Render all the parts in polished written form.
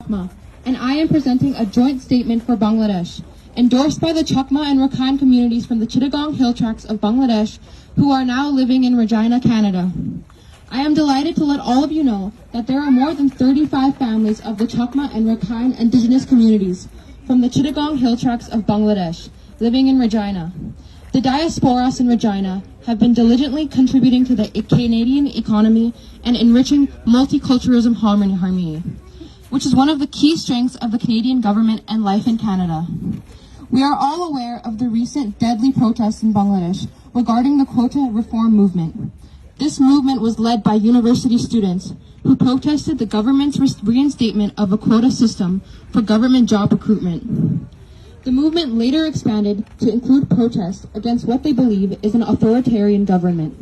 Chakma, and I am presenting a joint statement for Bangladesh, endorsed by the Chakma and Rakhine communities from the Chittagong Hill Tracts of Bangladesh, who are now living in Regina, Canada. I am delighted to let all of you know that there are more than 35 families of the Chakma and Rakhine Indigenous communities from the Chittagong Hill Tracts of Bangladesh living in Regina. The diasporas in Regina have been diligently contributing to the Canadian economy and enriching multiculturalism harmony, which is one of the key strengths of the Canadian government and life in Canada. We are all aware of the recent deadly protests in Bangladesh regarding the quota reform movement. This movement was led by university students who protested the government's reinstatement of a quota system for government job recruitment. The movement later expanded to include protests against what they believe is an authoritarian government.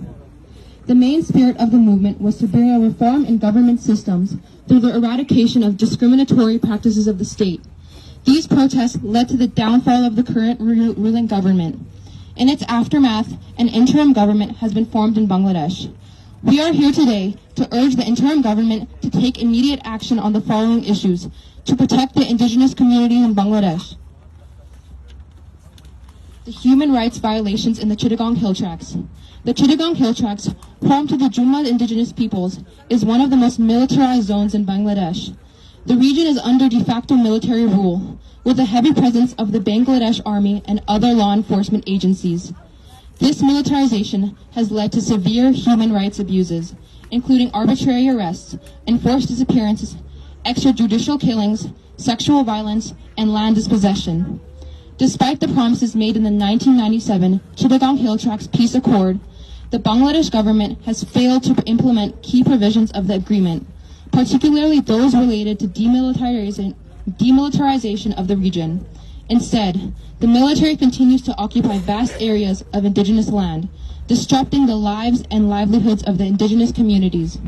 The main spirit of the movement was to bring a reform in government systems through the eradication of discriminatory practices of the state. These protests led to the downfall of the current ruling government. In its aftermath, an interim government has been formed in Bangladesh. We are here today to urge the interim government to take immediate action on the following issues to protect the indigenous community in Bangladesh. The human rights violations in the Chittagong Hill Tracts. The Chittagong Hill Tracts, home to the Jumma indigenous peoples, is one of the most militarized zones in Bangladesh. The region is under de facto military rule, with a heavy presence of the Bangladesh Army and other law enforcement agencies. This militarization has led to severe human rights abuses, including arbitrary arrests, enforced disappearances, extrajudicial killings, sexual violence, and land dispossession. Despite the promises made in the 1997 Chittagong Hill Tracts Peace Accord, the Bangladesh government has failed to implement key provisions of the agreement, particularly those related to demilitarization of the region. Instead, the military continues to occupy vast areas of indigenous land, disrupting the lives and livelihoods of the indigenous communities.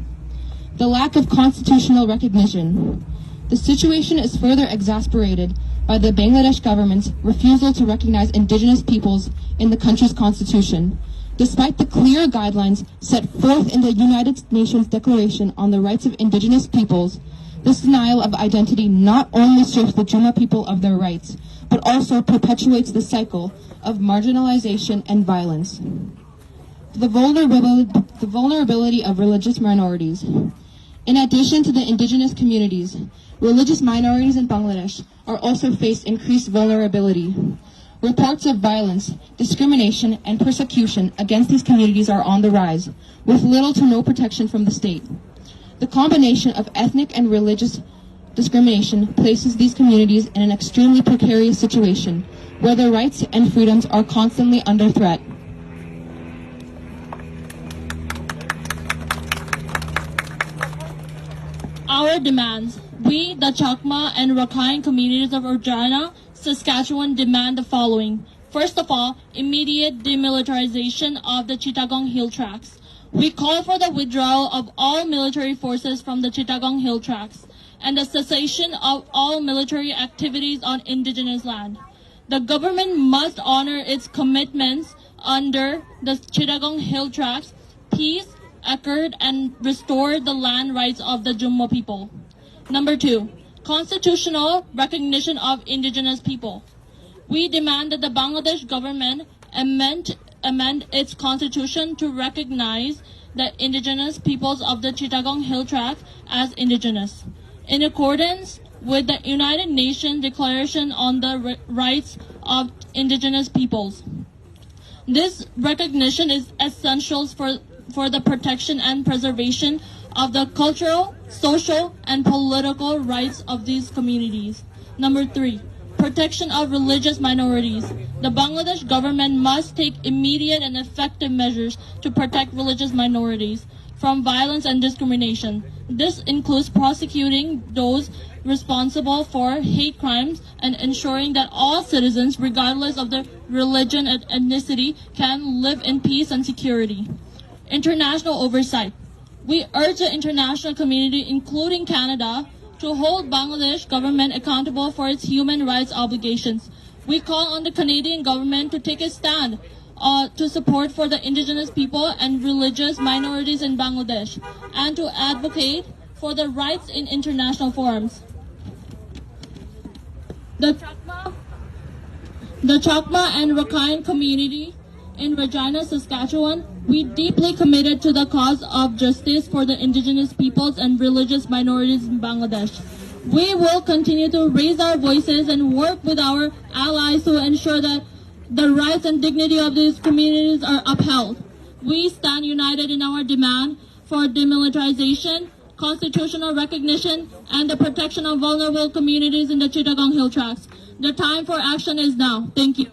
The lack of constitutional recognition. The situation is further exacerbated by the Bangladesh government's refusal to recognize indigenous peoples in the country's constitution. Despite the clear guidelines set forth in the United Nations Declaration on the Rights of Indigenous Peoples, this denial of identity not only strips the Jumma people of their rights, but also perpetuates the cycle of marginalization and violence. The vulnerability of religious minorities. In addition to the indigenous communities, religious minorities in Bangladesh are also faced increased vulnerability. Reports of violence, discrimination, and persecution against these communities are on the rise, with little to no protection from the state. The combination of ethnic and religious discrimination places these communities in an extremely precarious situation, where their rights and freedoms are constantly under threat. Our demands. We, the Chakma and Rakhine communities of Regina, Saskatchewan, demand the following. First of all, immediate demilitarization of the Chittagong Hill Tracts. We call for the withdrawal of all military forces from the Chittagong Hill Tracts and the cessation of all military activities on indigenous land. The government must honor its commitments under the Chittagong Hill Tracts Peace Accord and restore the land rights of the Jumma people. Number 2, constitutional recognition of indigenous people. We demand that the Bangladesh government amend its constitution to recognize the indigenous peoples of the Chittagong Hill Tract as indigenous, in accordance with the United Nations Declaration on the Rights of Indigenous Peoples. This recognition is essential for the protection and preservation of the cultural, social, and political rights of these communities. Number 3, protection of religious minorities. The Bangladesh government must take immediate and effective measures to protect religious minorities from violence and discrimination. This includes prosecuting those responsible for hate crimes and ensuring that all citizens, regardless of their religion and ethnicity, can live in peace and security. International oversight. We urge the international community, including Canada, to hold Bangladesh government accountable for its human rights obligations. We call on the Canadian government to take a stand to support for the indigenous people and religious minorities in Bangladesh and to advocate for the rights in international forums. The Chakma and Rakhine community in Regina, Saskatchewan, we deeply committed to the cause of justice for the Indigenous peoples and religious minorities in Bangladesh. We will continue to raise our voices and work with our allies to ensure that the rights and dignity of these communities are upheld. We stand united in our demand for demilitarization, constitutional recognition, and the protection of vulnerable communities in the Chittagong Hill Tracts. The time for action is now. Thank you.